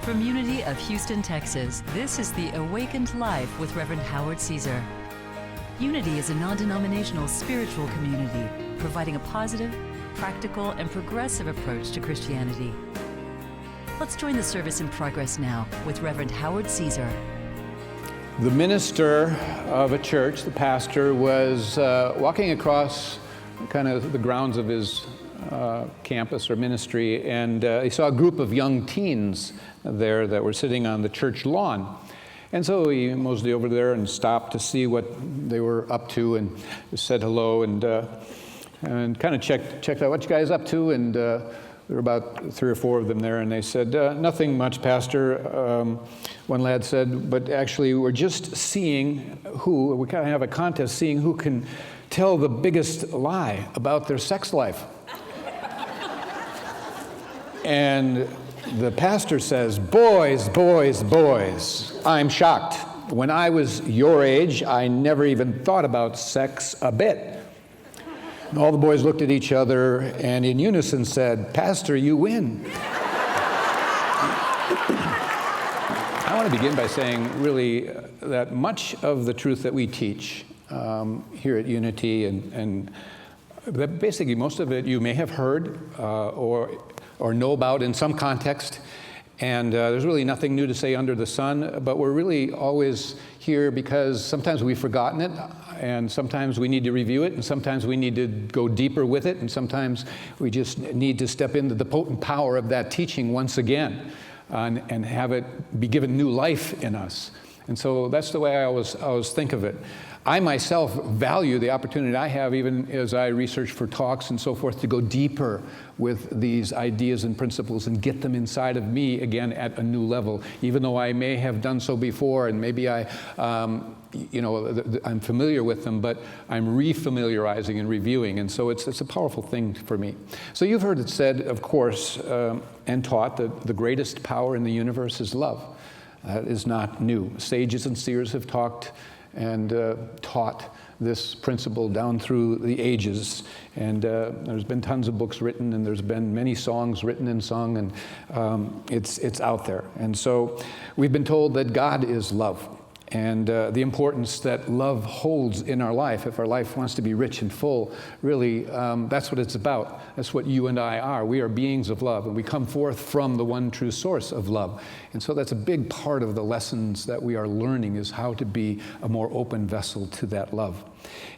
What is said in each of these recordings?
From Unity of Houston, Texas, this is the Awakened Life with Reverend Howard Caesar. Unity is a non-denominational spiritual community providing a positive, practical, and progressive approach to Christianity. Let's join the service in progress now with Reverend Howard Caesar. The minister of a church, the pastor, was walking across kind of the grounds of his campus or ministry, and he saw a group of young teens there that were sitting on the church lawn. And so he moseyed over there and stopped to see what they were up to and said hello and kind of checked out what you guys up to. And there were about 3 or 4 of them there, and they said, nothing much, Pastor. One lad said, but actually we're just seeing we kind of have a contest seeing who can tell the biggest lie about their sex life. And the pastor says, boys, I'm shocked. When I was your age, I never even thought about sex a bit. And all the boys looked at each other and in unison said, Pastor, you win. I want to begin by saying really that much of the truth that we teach here at Unity and that basically most of it you may have heard or know about in some context, and there's really nothing new to say under the sun, but we're really always here because sometimes we've forgotten it, and sometimes we need to review it, and sometimes we need to go deeper with it, and sometimes we just need to step into the potent power of that teaching once again and have it be given new life in us. And so that's the way I always think of it. I myself value the opportunity I have, even as I research for talks and so forth, to go deeper with these ideas and principles and get them inside of me again at a new level, even though I may have done so before and maybe I'm familiar with them, but I'm refamiliarizing and reviewing, and so it's a powerful thing for me. So you've heard it said, of course, and taught that the greatest power in the universe is love. That is not new. Sages and seers have talked and taught this principle down through the ages. And there's been tons of books written, and there's been many songs written and sung, and it's out there. And so we've been told that God is love, and the importance that love holds in our life. If our life wants to be rich and full, really, that's what it's about. That's what you and I are. We are beings of love, and we come forth from the one true source of love. And so that's a big part of the lessons that we are learning, is how to be a more open vessel to that love.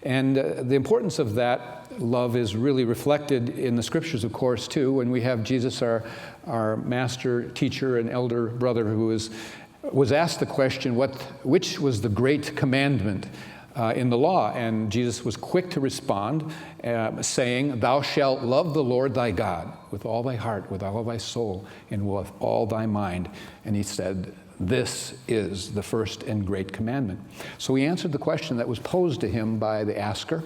And the importance of that love is really reflected in the scriptures, of course, too, when we have Jesus, our master, teacher, and elder brother, who was asked the question, which was the great commandment in the law? And Jesus was quick to respond, saying, thou shalt love the Lord thy God with all thy heart, with all thy soul, and with all thy mind. And he said, this is the first and great commandment. So he answered the question that was posed to him by the asker,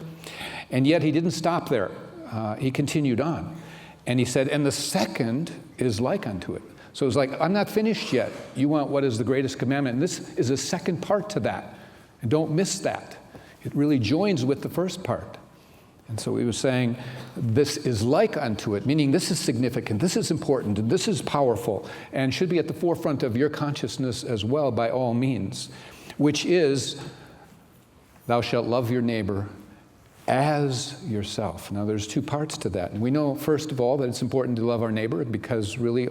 and yet he didn't stop there. He continued on, and he said, and the second is like unto it. So it's like, I'm not finished yet. You want what is the greatest commandment. And this is a second part to that. And don't miss that. It really joins with the first part. And so he was saying, this is like unto it, meaning this is significant, this is important, and this is powerful, and should be at the forefront of your consciousness as well, by all means, which is, thou shalt love your neighbor as yourself. Now there's 2 parts to that. And we know, first of all, that it's important to love our neighbor, because really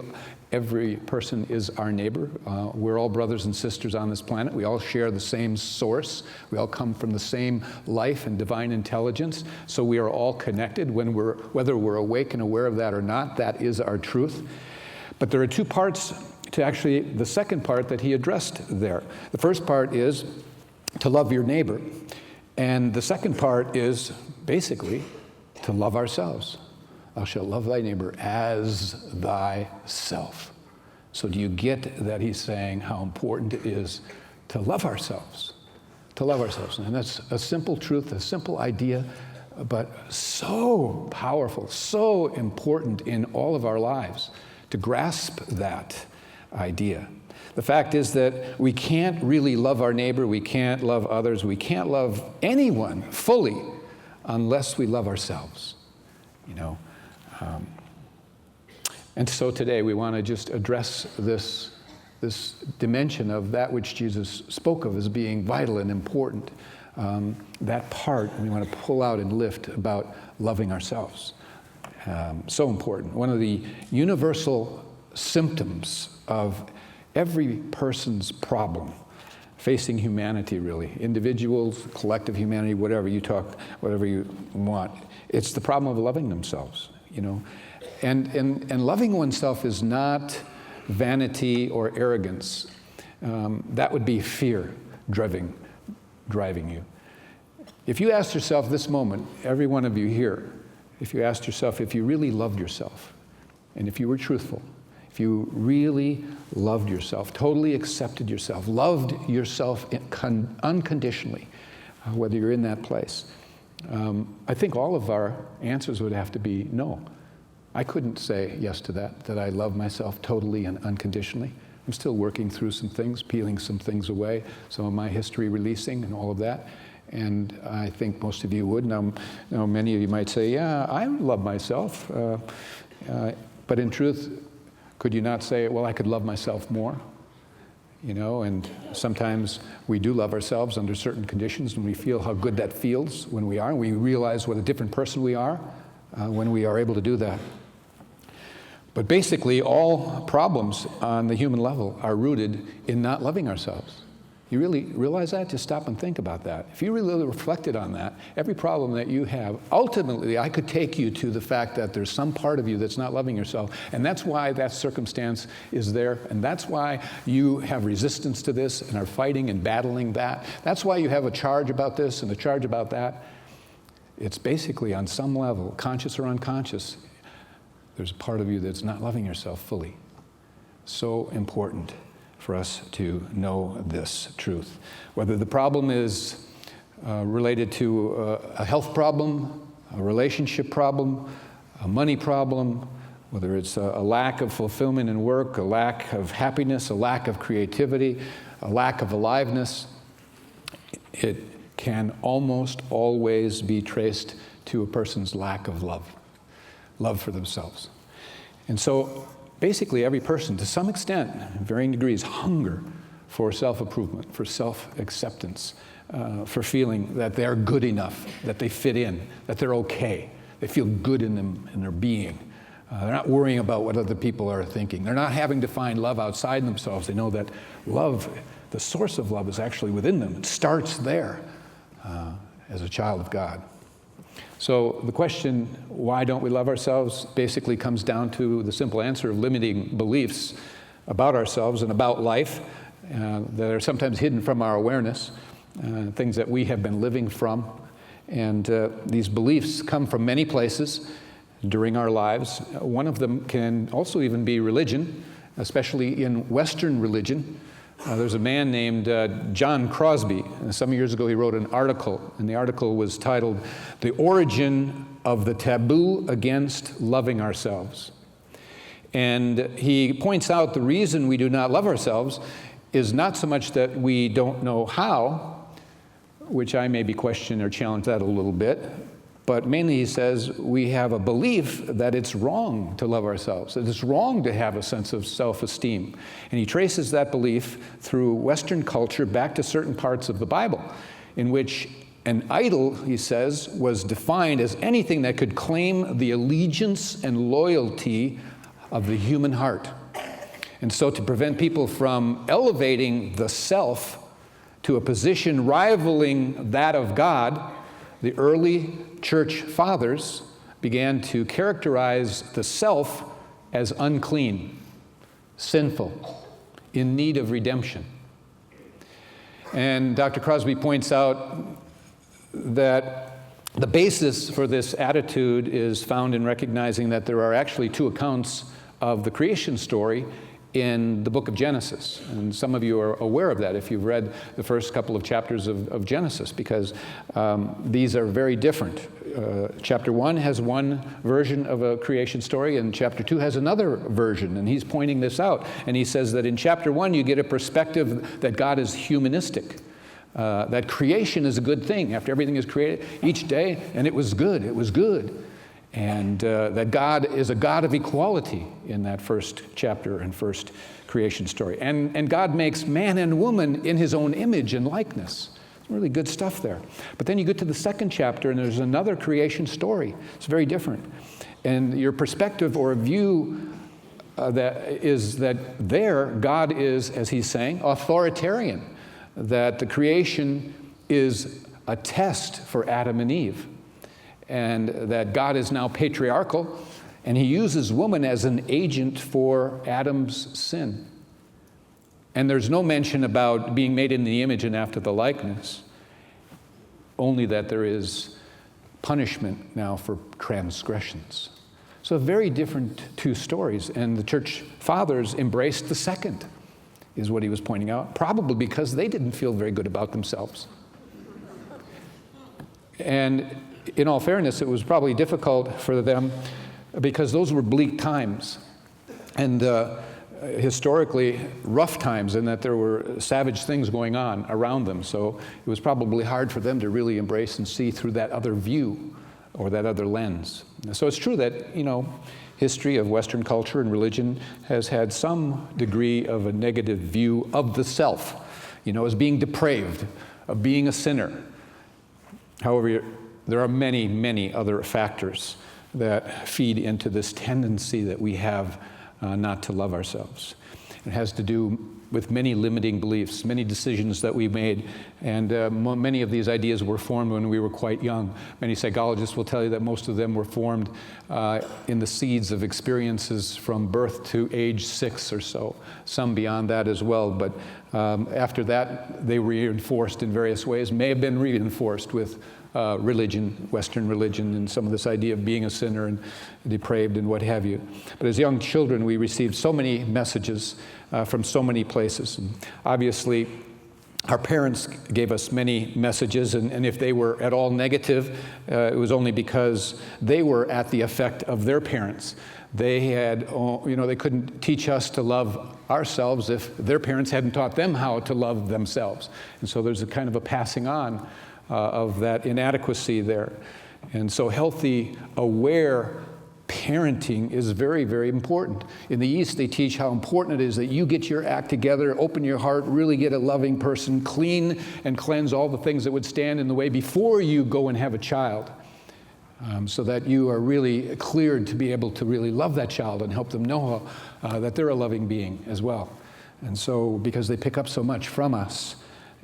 every person is our neighbor. We're all brothers and sisters on this planet. We all share the same source. We all come from the same life and divine intelligence. So we are all connected, whether we're awake and aware of that or not. That is our truth. But there are 2 parts to actually the second part that he addressed there. The first part is to love your neighbor. And the second part is basically to love ourselves. Thou shalt love thy neighbor as thyself. So do you get that he's saying how important it is to love ourselves? To love ourselves. And that's a simple truth, a simple idea, but so powerful, so important in all of our lives to grasp that idea. The fact is that we can't really love our neighbor, we can't love others, we can't love anyone fully unless we love ourselves, And so today we want to just address this this dimension of that which Jesus spoke of as being vital and important. That part we want to pull out and lift about loving ourselves. So important. One of the universal symptoms of every person's problem facing humanity, really, individuals, collective humanity, whatever you want, it's the problem of loving themselves, you know. And loving oneself is not vanity or arrogance. That would be fear driving you. If you asked yourself this moment, every one of you here, if you asked yourself if you really loved yourself, and if you were truthful, if you really loved yourself, totally accepted yourself, loved yourself unconditionally, whether you're in that place, I think all of our answers would have to be no. I couldn't say yes to that I love myself totally and unconditionally. I'm still working through some things, peeling some things away, some of my history releasing and all of that. And I think most of you would. Now, many of you might say, yeah, I love myself. But in truth, could you not say, well, I could love myself more? You know, and sometimes we do love ourselves under certain conditions, and we feel how good that feels when we are. We realize what a different person we are when we are able to do that. But basically, all problems on the human level are rooted in not loving ourselves. You really realize that? Just stop and think about that. If you really reflected on that, every problem that you have, ultimately, I could take you to the fact that there's some part of you that's not loving yourself, and that's why that circumstance is there, and that's why you have resistance to this and are fighting and battling that. That's why you have a charge about this and a charge about that. It's basically, on some level, conscious or unconscious, there's a part of you that's not loving yourself fully. So important for us to know this truth. Whether the problem is related to a health problem, a relationship problem, a money problem, whether it's a lack of fulfillment in work, a lack of happiness, a lack of creativity, a lack of aliveness, it can almost always be traced to a person's lack of love for themselves. And so basically every person, to some extent, in varying degrees, hunger for self-improvement, for self-acceptance, for feeling that they're good enough, that they fit in, that they're okay. They feel good in their being. They're not worrying about what other people are thinking. They're not having to find love outside themselves. They know that love, the source of love, is actually within them. It starts there as a child of God. So the question, why don't we love ourselves, basically comes down to the simple answer of limiting beliefs about ourselves and about life that are sometimes hidden from our awareness, things that we have been living from. And these beliefs come from many places during our lives. One of them can also even be religion, especially in Western religion. There's a man named John Crosby. Some years ago he wrote an article, and the article was titled, "The Origin of the Taboo Against Loving Ourselves." And he points out the reason we do not love ourselves is not so much that we don't know how, which I maybe question or challenge that a little bit, but mainly he says we have a belief that it's wrong to love ourselves, that it's wrong to have a sense of self-esteem. And he traces that belief through Western culture back to certain parts of the Bible, in which an idol, he says, was defined as anything that could claim the allegiance and loyalty of the human heart. And so to prevent people from elevating the self to a position rivaling that of God, the early church fathers began to characterize the self as unclean, sinful, in need of redemption. And Dr. Crosby points out that the basis for this attitude is found in recognizing that there are actually two accounts of the creation story in the book of Genesis. And some of you are aware of that if you've read the first couple of chapters of Genesis, because these are very different. Chapter 1 has one version of a creation story, and chapter 2 has another version, and he's pointing this out. And he says that in chapter 1 you get a perspective that God is humanistic, that creation is a good thing. After everything is created each day, and it was good, And that God is a God of equality in that first chapter and first creation story. And God makes man and woman in his own image and likeness. It's really good stuff there. But then you get to the second chapter and there's another creation story. It's very different. And your perspective or view that there, God is, as he's saying, authoritarian. That the creation is a test for Adam and Eve. And that God is now patriarchal, and he uses woman as an agent for Adam's sin. And there's no mention about being made in the image and after the likeness, only that there is punishment now for transgressions. So very different two stories, and the church fathers embraced the second, is what he was pointing out, probably because they didn't feel very good about themselves. And in all fairness, it was probably difficult for them because those were bleak times and historically rough times, in that there were savage things going on around them. So it was probably hard for them to really embrace and see through that other view or that other lens. So it's true that, history of Western culture and religion has had some degree of a negative view of the self, as being depraved, of being a sinner. However, there are many, many other factors that feed into this tendency that we have not to love ourselves. It has to do with many limiting beliefs, many decisions that we made, and many of these ideas were formed when we were quite young. Many psychologists will tell you that most of them were formed in the seeds of experiences from birth to age 6 or so, some beyond that as well, but after that they were reinforced in various ways, may have been reinforced with religion, Western religion, and some of this idea of being a sinner and depraved and what have you. But as young children, we received so many messages from so many places. And obviously, our parents gave us many messages, and if they were at all negative, it was only because they were at the effect of their parents. They had, they couldn't teach us to love ourselves if their parents hadn't taught them how to love themselves. And so there's a kind of a passing on of that inadequacy there. And so healthy, aware parenting is very, very important. In the East, they teach how important it is that you get your act together, open your heart, really get a loving person, clean and cleanse all the things that would stand in the way before you go and have a child, so that you are really cleared to be able to really love that child and help them know that they're a loving being as well. And so, because they pick up so much from us.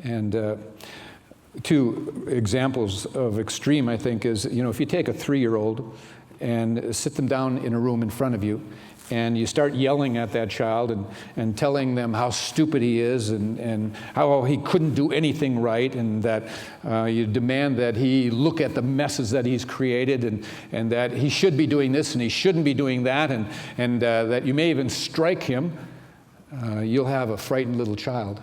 And two examples of extreme, I think, is, if you take a 3-year-old and sit them down in a room in front of you, and you start yelling at that child and telling them how stupid he is and how he couldn't do anything right, and that you demand that he look at the messes that he's created, and that he should be doing this and he shouldn't be doing that, and that you may even strike him, you'll have a frightened little child.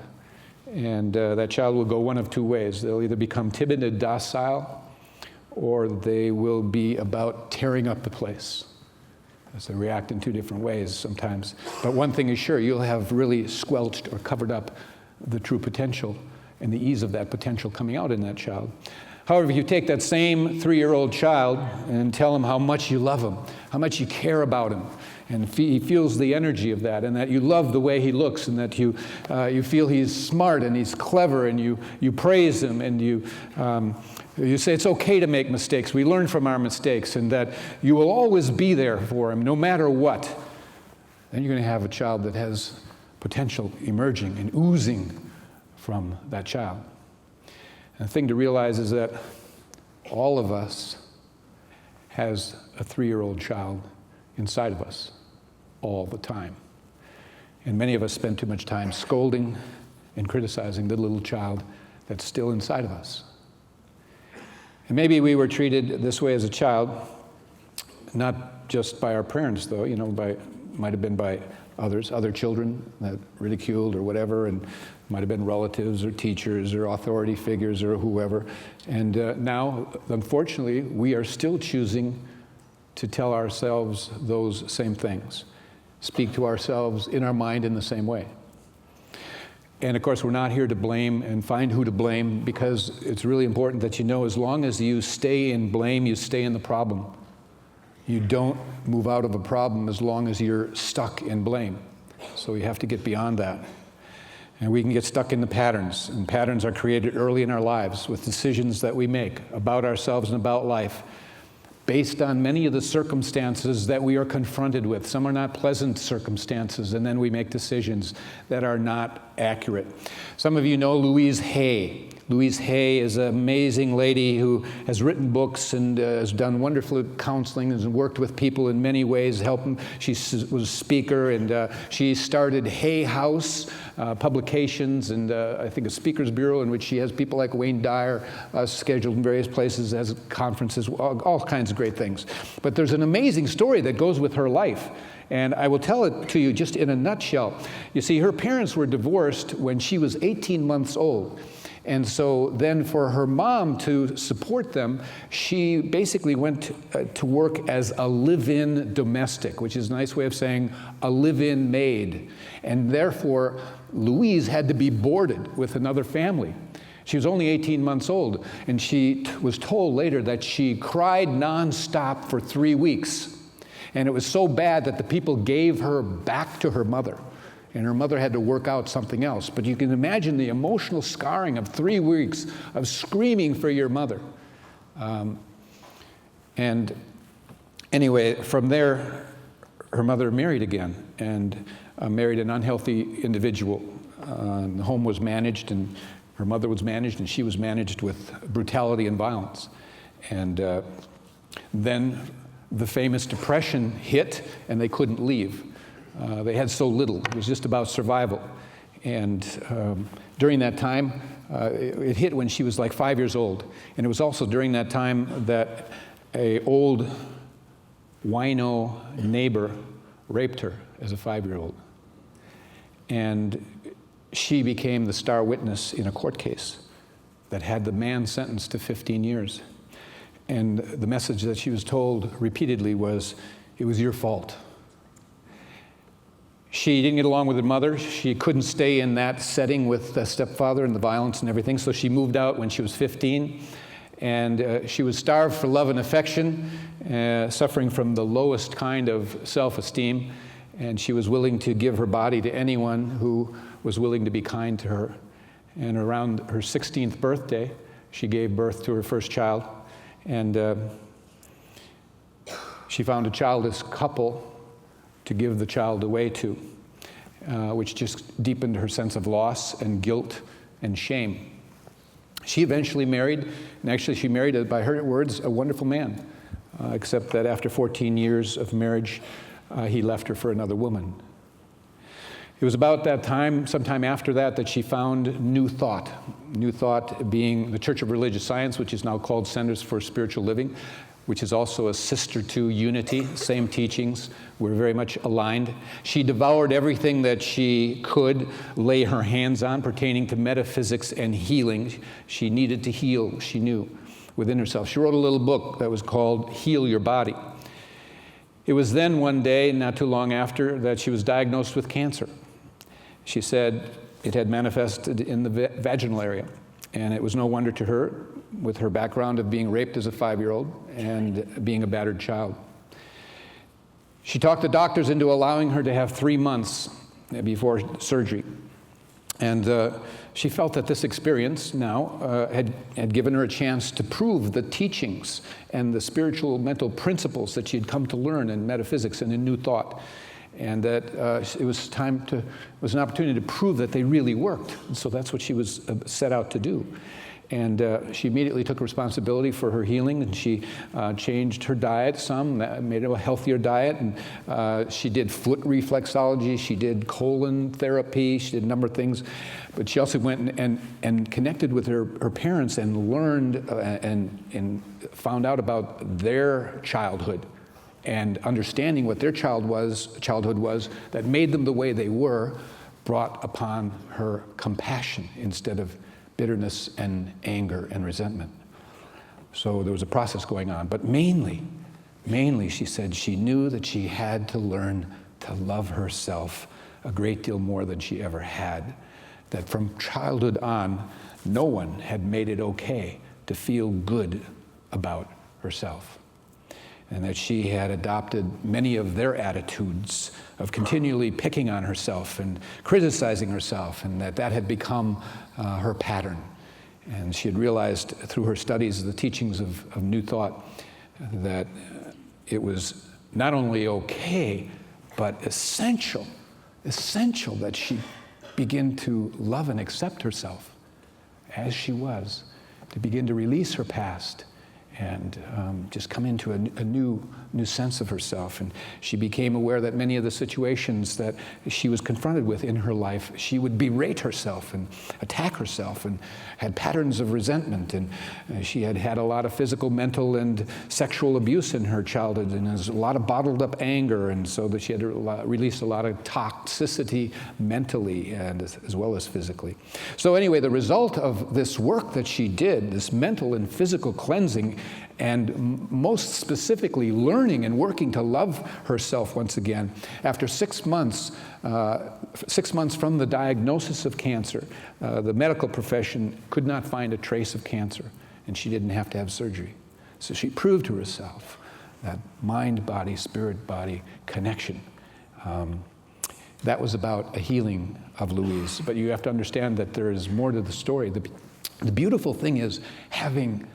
And that child will go one of two ways. They'll either become timid and docile, or they will be about tearing up the place. As they react in two different ways sometimes. But one thing is sure, you'll have really squelched or covered up the true potential and the ease of that potential coming out in that child. However, if you take that same 3-year-old child and tell him how much you love him, how much you care about him, and he feels the energy of that, and that you love the way he looks, and that you feel he's smart and he's clever, and you praise him, and you say it's okay to make mistakes. We learn from our mistakes, and that you will always be there for him no matter what. Then you're going to have a child that has potential emerging and oozing from that child. And the thing to realize is that all of us has a 3-year-old child inside of us all the time. And many of us spend too much time scolding and criticizing the little child that's still inside of us. And maybe we were treated this way as a child, not just by our parents, though, might have been by other children that ridiculed or whatever, and might have been relatives or teachers or authority figures or whoever. And now, unfortunately, we are still choosing to tell ourselves those same things, speak to ourselves in our mind in the same way. And of course, we're not here to blame and find who to blame, because it's really important that as long as you stay in blame, you stay in the problem. You don't move out of a problem as long as you're stuck in blame. So you have to get beyond that. And we can get stuck in the patterns, and patterns are created early in our lives with decisions that we make about ourselves and about life based on many of the circumstances that we are confronted with. Some are not pleasant circumstances, and then we make decisions that are not accurate. Some of you know Louise Hay. Louise Hay is an amazing lady who has written books and has done wonderful counseling and has worked with people in many ways, helping. She was a speaker, and she started Hay House Publications, and I think a speakers bureau in which she has people like Wayne Dyer scheduled in various places, as conferences, all kinds of great things. But there's an amazing story that goes with her life. And I will tell it to you just in a nutshell. You see, her parents were divorced when she was 18 months old. And so then for her mom to support them, she basically went to work as a live-in domestic, which is a nice way of saying a live-in maid. And therefore, Louise had to be boarded with another family. She was only 18 months old, and she was told later that she cried nonstop for 3 weeks. And it was so bad that the people gave her back to her mother. And her mother had to work out something else. But you can imagine the emotional scarring of 3 weeks of screaming for your mother. And anyway, from there, her mother married again and married an unhealthy individual. The home was managed, and her mother was managed, and she was managed with brutality and violence. And then the famous Depression hit, and they couldn't leave. They had so little. It was just about survival. And during that time, it hit when she was like 5 years old. And it was also during that time that an old wino neighbor raped her as a 5-year-old. And she became the star witness in a court case that had the man sentenced to 15 years. And the message that she was told repeatedly was, "It was your fault." She didn't get along with her mother. She couldn't stay in that setting with the stepfather and the violence and everything, so she moved out when she was 15. And she was starved for love and affection, suffering from the lowest kind of self-esteem. And she was willing to give her body to anyone who was willing to be kind to her. And around her 16th birthday, she gave birth to her first child. And she found a childless couple to give the child away to, which just deepened her sense of loss and guilt and shame. She eventually married, and actually she married, by her words, a wonderful man, except that after 14 years of marriage, he left her for another woman. It was about that time, sometime after that, that she found New Thought. New Thought being the Church of Religious Science, which is now called Centers for Spiritual Living, which is also a sister to Unity, same teachings. We're very much aligned. She devoured everything that she could lay her hands on pertaining to metaphysics and healing. She needed to heal, she knew, within herself. She wrote a little book that was called Heal Your Body. It was then one day, not too long after, that she was diagnosed with cancer. She said it had manifested in the vaginal area. And it was no wonder to her, with her background of being raped as a 5-year-old and being a battered child. She talked the doctors into allowing her to have 3 months before surgery. And she felt that this experience now had given her a chance to prove the teachings and the spiritual mental principles that she had come to learn in metaphysics and in New Thought. And that it was an opportunity to prove that they really worked. And so that's what she was set out to do. And she immediately took responsibility for her healing, and she changed her diet some, made it a healthier diet, and she did foot reflexology, she did colon therapy, she did a number of things. But she also went and connected with her parents and learned and found out about their childhood. And understanding what their childhood was that made them the way they were, brought upon her compassion instead of bitterness and anger and resentment. So there was a process going on. But mainly, she said she knew that she had to learn to love herself a great deal more than she ever had. That from childhood on, no one had made it okay to feel good about herself. and that she had adopted many of their attitudes of continually picking on herself and criticizing herself, and that had become her pattern. And she had realized through her studies of the teachings of New Thought that it was not only okay, but essential that she begin to love and accept herself as she was, to begin to release her past and just come into a new sense of herself. And she became aware that many of the situations that she was confronted with in her life, she would berate herself and attack herself, and had patterns of resentment. And she had had a lot of physical, mental, and sexual abuse in her childhood, and there's a lot of bottled up anger, and so that she had to release a lot of toxicity mentally and as well as physically. So anyway, the result of this work that she did, this mental and physical cleansing, and most specifically learning and working to love herself once again, after 6 months, 6 months from the diagnosis of cancer, the medical profession could not find a trace of cancer, and she didn't have to have surgery. So she proved to herself that mind-body, spirit-body connection. That was about a healing of Louise. But you have to understand that there is more to the story. The beautiful thing is having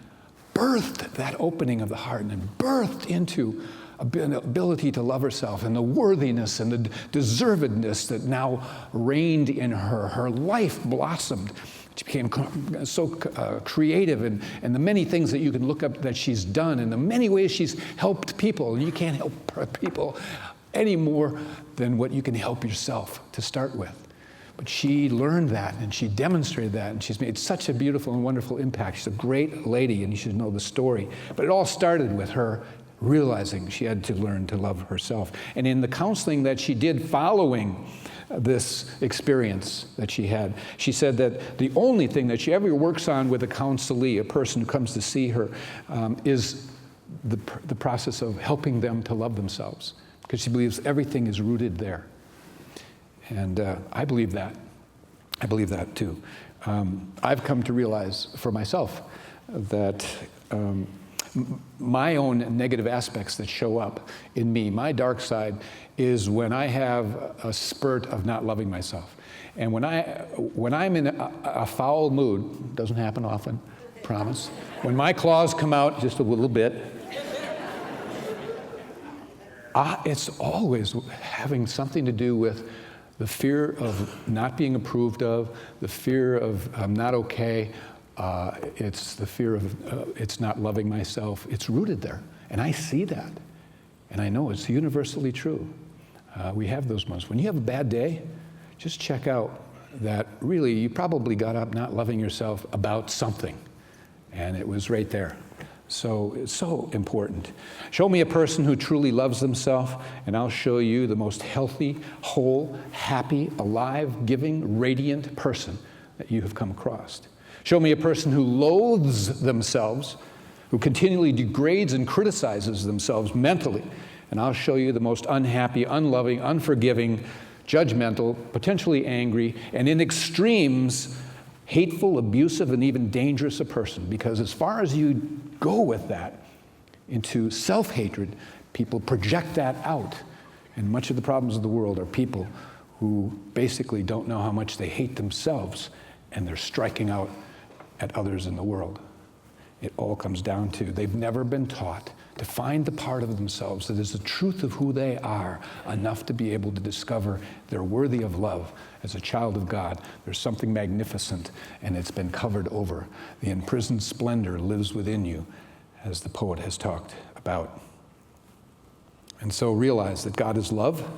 birthed that opening of the heart and birthed into an ability to love herself, and the worthiness and the deservedness that now reigned in her. Her life blossomed. She became so creative, and the many things that you can look up that she's done, and the many ways she's helped people. And you can't help people any more than what you can help yourself to start with. But she learned that, and she demonstrated that, and she's made such a beautiful and wonderful impact. She's a great lady, and you should know the story. But it all started with her realizing she had to learn to love herself. And in the counseling that she did following this experience that she had, she said that the only thing that she ever works on with a counselee, a person who comes to see her, is the process of helping them to love themselves, because she believes everything is rooted there. And I believe that. I believe that too. I've come to realize for myself that my own negative aspects that show up in me, my dark side, is when I have a spurt of not loving myself. And when I'm in a foul mood, doesn't happen often, promise. When my claws come out just a little bit, it's always having something to do with the fear of not being approved of, the fear of I'm not okay. It's the fear of it's not loving myself. It's rooted there. And I see that. And I know it's universally true. We have those moments. When you have a bad day, just check out that really you probably got up not loving yourself about something. And it was right there. So it's so important. Show me a person who truly loves themselves, and I'll show you the most healthy, whole, happy, alive, giving, radiant person that you have come across. Show me a person who loathes themselves, who continually degrades and criticizes themselves mentally, and I'll show you the most unhappy, unloving, unforgiving, judgmental, potentially angry, and in extremes, hateful, abusive, and even dangerous a person. Because as far as you go with that into self-hatred, people project that out. And much of the problems of the world are people who basically don't know how much they hate themselves, and they're striking out at others in the world. It all comes down to they've never been taught to find the part of themselves that is the truth of who they are, enough to be able to discover they're worthy of love. As a child of God, there's something magnificent, and it's been covered over. The imprisoned splendor lives within you, as the poet has talked about. And so realize that God is love,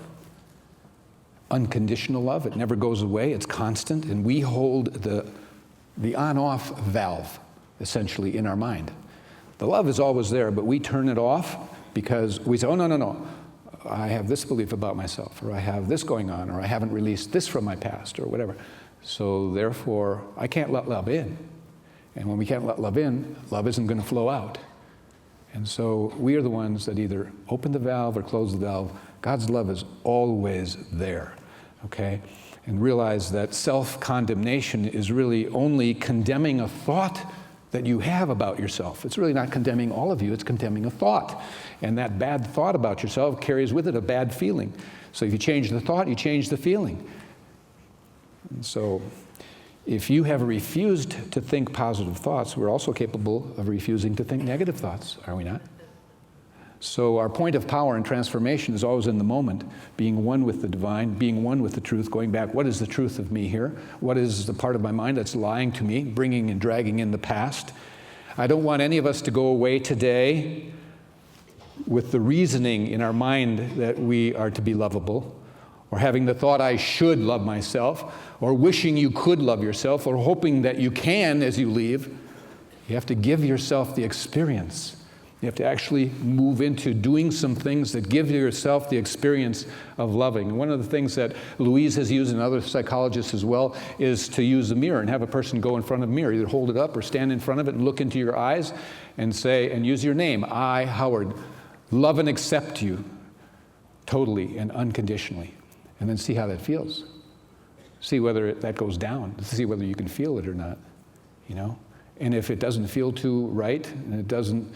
unconditional love. It never goes away. It's constant, and we hold the on-off valve, essentially, in our mind. The love is always there, but we turn it off because we say, oh, no. I have this belief about myself, or I have this going on, or I haven't released this from my past, or whatever. So therefore, I can't let love in. And when we can't let love in, love isn't going to flow out. And so we are the ones that either open the valve or close the valve. God's love is always there, okay? And realize that self-condemnation is really only condemning a thought that you have about yourself. It's really not condemning all of you, it's condemning a thought. And that bad thought about yourself carries with it a bad feeling. So if you change the thought, you change the feeling. And so if you have refused to think positive thoughts, we're also capable of refusing to think negative thoughts, are we not? So our point of power and transformation is always in the moment, being one with the divine, being one with the truth, going back, what is the truth of me here? What is the part of my mind that's lying to me, bringing and dragging in the past? I don't want any of us to go away today with the reasoning in our mind that we are to be lovable, or having the thought, I should love myself, or wishing you could love yourself, or hoping that you can as you leave. You have to give yourself the experience. You have to actually move into doing some things that give yourself the experience of loving. And one of the things that Louise has used, and other psychologists as well, is to use a mirror and have a person go in front of a mirror, either hold it up or stand in front of it and look into your eyes and say, and use your name, I, Howard, love and accept you totally and unconditionally. And then see how that feels. See whether that goes down. See whether you can feel it or not, you know? And if it doesn't feel too right, and it doesn't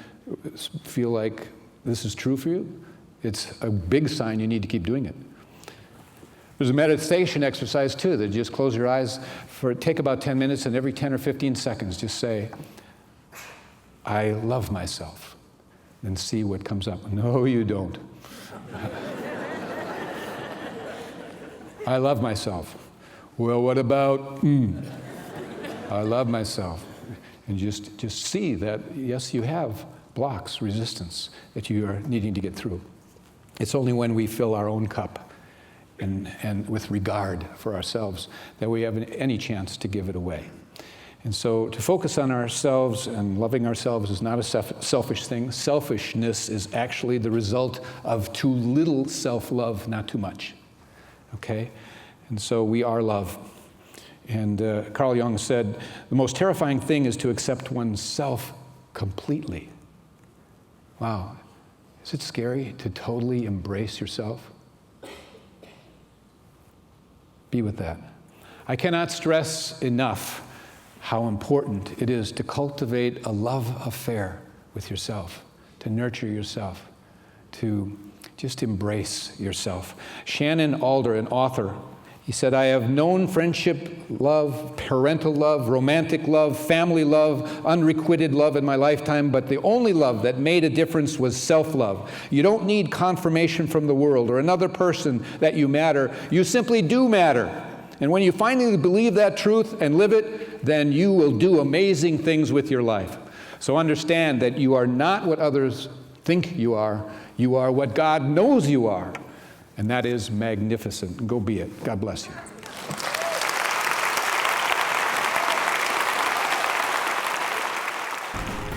feel like this is true for you, it's a big sign you need to keep doing it. There's a meditation exercise too, that you just close your eyes take about 10 minutes, and every 10 or 15 seconds just say, I love myself. And see what comes up. No, you don't. I love myself. Well, what about, I love myself. And just see that, yes, you have blocks, resistance that you are needing to get through. It's only when we fill our own cup and with regard for ourselves that we have any chance to give it away. And so to focus on ourselves and loving ourselves is not a selfish thing. Selfishness is actually the result of too little self-love, not too much. Okay? And so we are love. And Carl Jung said, the most terrifying thing is to accept oneself completely. Wow. Is it scary to totally embrace yourself? Be with that. I cannot stress enough how important it is to cultivate a love affair with yourself, to nurture yourself, to just embrace yourself. Shannon Alder, an author, he said, I have known friendship, love, parental love, romantic love, family love, unrequited love in my lifetime, but the only love that made a difference was self-love. You don't need confirmation from the world or another person that you matter. You simply do matter. And when you finally believe that truth and live it, then you will do amazing things with your life. So understand that you are not what others think you are. You are what God knows you are. And that is magnificent. Go be it. God bless you.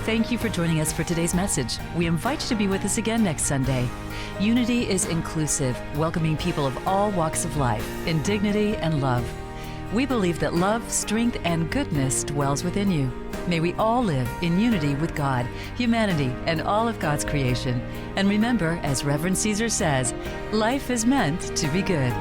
Thank you for joining us for today's message. We invite you to be with us again next Sunday. Unity is inclusive, welcoming people of all walks of life in dignity and love. We believe that love, strength, and goodness dwells within you. May we all live in unity with God, humanity, and all of God's creation. And remember, as Reverend Caesar says, life is meant to be good.